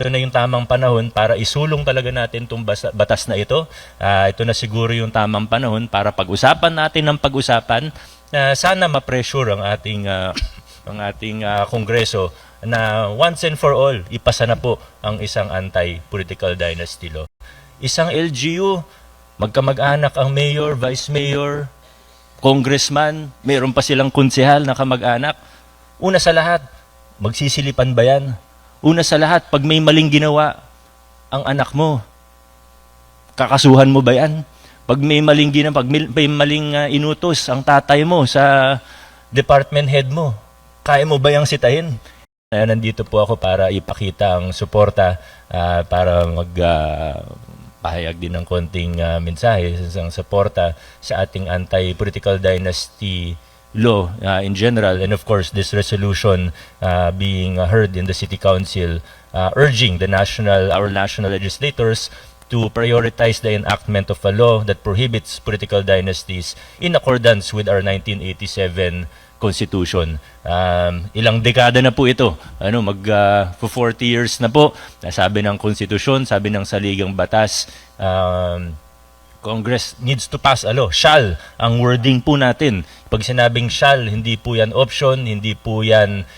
Ito na yung tamang panahon para isulong talaga natin itong batas na ito. Ito na siguro yung tamang panahon para pag-usapan natin ng pag-usapan. Sana ma-pressure ang ating Kongreso na once and for all, ipasa na po ang isang anti-political dynasty law. Isang LGU, magkamag-anak ang mayor, vice mayor, congressman, mayroon pa silang konsehal na kamag-anak. Una sa lahat, magsisilipan ba yan? Una sa lahat, pag may maling ginawa ang anak mo, kakasuhan mo ba yan? Pag may maling ginawa, pag may maling inutos ang tatay mo sa department head mo, kaya mo ba yung sitahin? Nandito po ako para ipakita ang suporta para pahayag din ng konting mensahe ng suporta sa ating anti-political dynasty law in general, and of course this resolution being heard in the City Council urging our national legislators to prioritize the enactment of a law that prohibits political dynasties in accordance with our 1987 Constitution. Ilang dekada na po ito. 40 years na po. Sabi ng konstitusyon, sabi ng saligang batas, Congress needs to pass a law. Shall, ang wording po natin. Pag sinabing shall, hindi po yan option, hindi po yan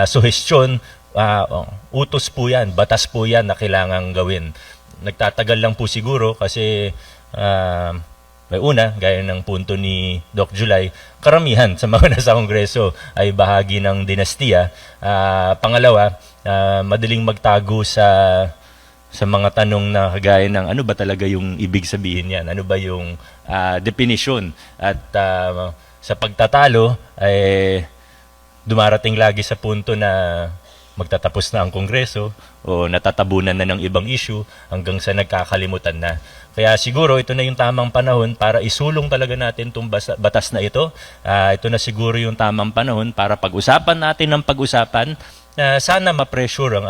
suggestion, utos po yan, batas po yan na kailangang gawin. Nagtatagal lang po siguro kasi may una, gaya ng punto ni Doc July, karamihan sa mga nasa Kongreso ay bahagi ng dinastiya. Pangalawa, madaling magtago sa mga tanong na kagaya ng ano ba talaga yung ibig sabihin yan? Ano ba yung definition? At sa pagtatalo, ay dumarating lagi sa punto na magtatapos na ang Kongreso o natatabunan na ng ibang issue hanggang sa nagkakalimutan na. Kaya siguro ito na yung tamang panahon para isulong talaga natin itong batas na ito. Ito na siguro yung tamang panahon para pag-usapan natin ng pag-usapan. Sana ma-pressure ang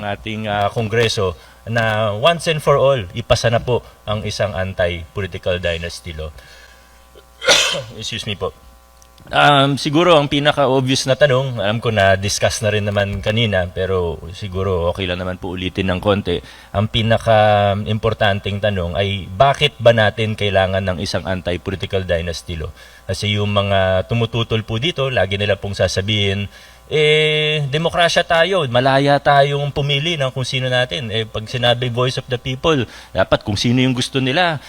ating Kongreso na once and for all, ipasa na po ang isang anti-political dynasty law. Excuse me po. Siguro ang pinaka-obvious na tanong, alam ko na discuss na rin naman kanina, pero siguro okay lang naman po ulitin ng konti. Ang pinaka-importanting tanong ay bakit ba natin kailangan ng isang anti-political dynasty law? Kasi yung mga tumututol po dito, lagi nila pong sasabihin, demokrasya tayo, malaya tayong pumili ng kung sino natin. Pag sinabi voice of the people, dapat kung sino yung gusto nila,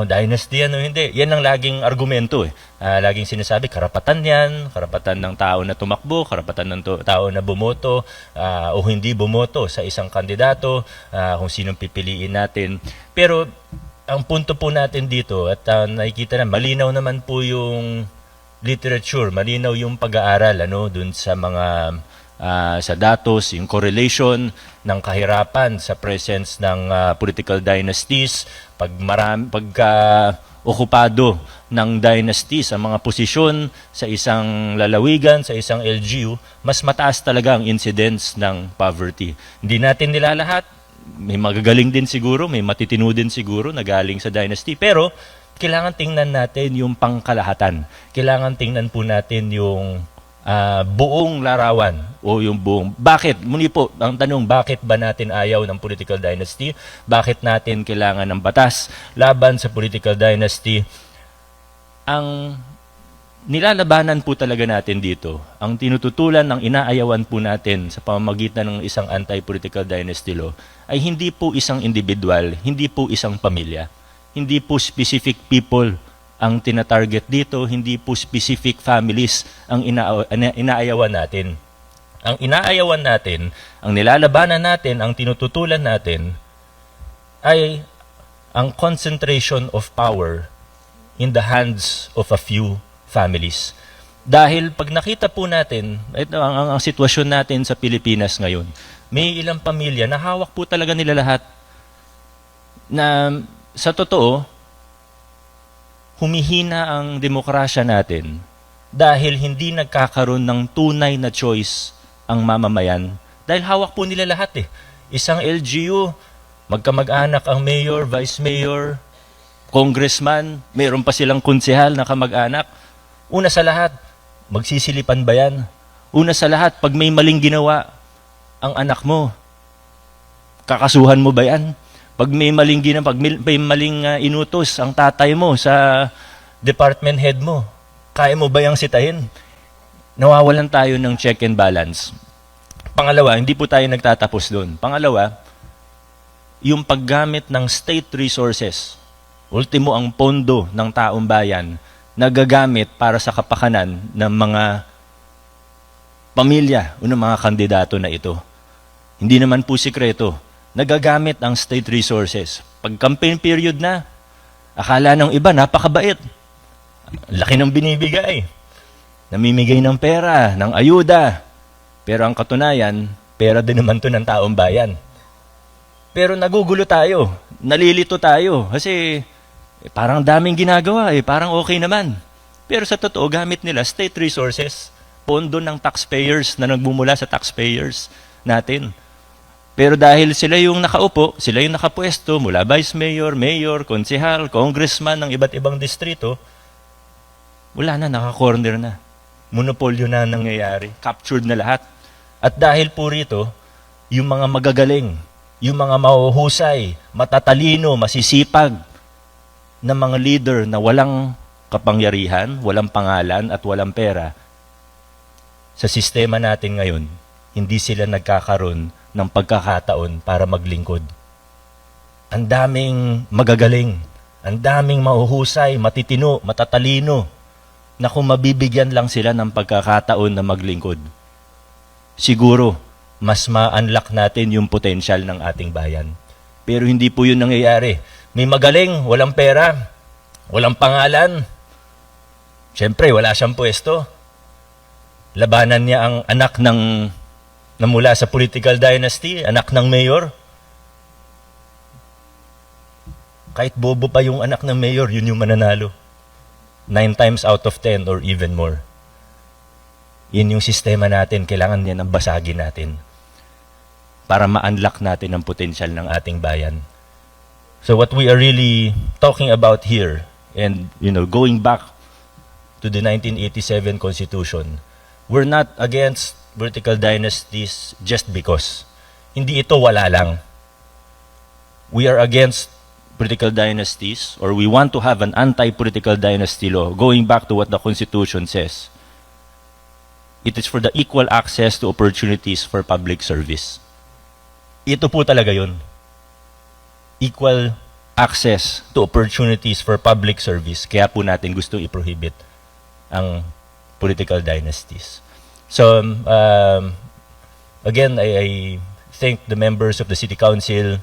dynasty yan o hindi. Yan ang laging argumento. Laging sinasabi, karapatan yan, karapatan ng tao na tumakbo, karapatan ng tao na bumoto o hindi bumoto sa isang kandidato, kung sinong pipiliin natin. Pero ang punto po natin dito, at nakikita na, malinaw naman po yung literature, malinaw yung pag-aaral dun sa mga sa datos, yung correlation ng kahirapan sa presence ng political dynasties, pagka okupado ng dynasties ang mga posisyon sa isang lalawigan, sa isang LGU, mas mataas talaga ang incidence ng poverty. Hindi natin nilalahat, may magagaling din siguro, may matitino din siguro na galing sa dynasty, pero kailangan tingnan natin yung pangkalahatan. Kailangan tingnan po natin yung buong larawan o yung buong... Bakit? Muli po, ang tanong, bakit ba natin ayaw ng political dynasty? Bakit natin kailangan ng batas laban sa political dynasty? Ang nilalabanan po talaga natin dito, ang tinututulan ng inaayawan po natin sa pamamagitan ng isang anti-political dynasty law ay hindi po isang individual, hindi po isang pamilya. Hindi po specific people ang tinatarget dito, hindi po specific families ang inaayawan natin. Ang inaayawan natin, ang nilalabanan natin, ang tinututulan natin ay ang concentration of power in the hands of a few families. Dahil pag nakita po natin, ito ang sitwasyon natin sa Pilipinas ngayon, may ilang pamilya na hawak po talaga nila lahat na sa totoo, humihina ang demokrasya natin dahil hindi nagkakaroon ng tunay na choice ang mamamayan. Dahil hawak po nila lahat . Isang LGU, magkamag-anak ang mayor, vice mayor, congressman, mayroon pa silang konsehal na kamag-anak. Una sa lahat, magsisilipan ba yan? Una sa lahat, pag may maling ginawa ang anak mo. Kakasuhan mo ba yan? Pag may maling may maling inutos ang tatay mo sa department head mo, kaya mo ba yung sitahin? Nawawalan tayo ng check and balance. Pangalawa, hindi po tayo nagtatapos doon. Pangalawa, yung paggamit ng state resources, ultimo ang pondo ng taong bayan, nagagamit para sa kapakanan ng mga pamilya o ng mga kandidato na ito. Hindi naman po sikreto, nagagamit ang state resources. Pag campaign period na, akala ng iba, napakabait. Laki ng binibigay. Namimigay ng pera, ng ayuda. Pero ang katunayan, pera din naman to ng taong bayan. Pero nagugulo tayo, nalilito tayo. Kasi parang daming ginagawa, parang okay naman. Pero sa totoo, gamit nila state resources, pondo ng taxpayers na nagbumula sa taxpayers natin. Pero dahil sila yung nakaupo, sila yung nakapwesto, mula vice mayor, mayor, konsehal, congressman ng iba't ibang distrito, wala na, naka-corner na. Monopolyo na nangyayari. Captured na lahat. At dahil po rito, yung mga magagaling, yung mga mahuhusay, matatalino, masisipag na mga leader na walang kapangyarihan, walang pangalan at walang pera, sa sistema natin ngayon, hindi sila nagkakaroon ng pagkakataon para maglingkod. Ang daming magagaling, ang daming mahuhusay, matitino, matatalino, na kung mabibigyan lang sila ng pagkakataon na maglingkod, siguro, mas ma-unlock natin yung potensyal ng ating bayan. Pero hindi po yun nangyayari. May magaling, walang pera, walang pangalan. Siyempre, wala siyang pwesto. Labanan niya ang anak ng mula sa political dynasty, anak ng mayor. Kahit bobo pa yung anak ng mayor, yun yung mananalo. 9 times out of 10 or even more. Yun yung sistema natin, kailangan yan ang basagin natin para ma-unlock natin ang potensyal ng ating bayan. So what we are really talking about here, and going back to the 1987 Constitution, we're not against vertical dynasties just because. Hindi ito wala lang. We are against political dynasties, or we want to have an anti-political dynasty law, going back to what the Constitution says. It is for the equal access to opportunities for public service. Ito po talaga yun. Equal access to opportunities for public service. Kaya po natin gusto i-prohibit ang political dynasties. So, again, I thank the members of the City Council,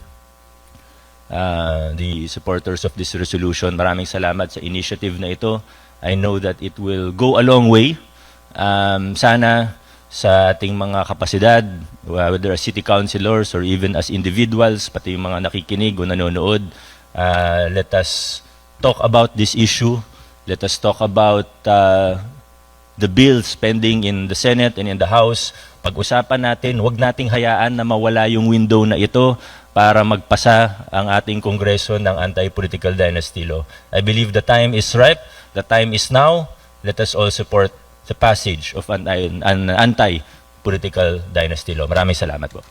the supporters of this resolution. Maraming salamat sa initiative na ito. I know that it will go a long way. Sana sa ating mga kapasidad, whether as city councilors or even as individuals, pati yung mga nakikinig o nanonood, let us talk about this issue. Let us talk about the bills pending in the Senate and in the House. Pag-usapan natin, huwag nating hayaan na mawala yung window na ito para magpasa ang ating Kongreso ng anti-political dynasty law. I believe the time is ripe, the time is now. Let us all support the passage of an anti-political dynasty law. Maraming salamat po.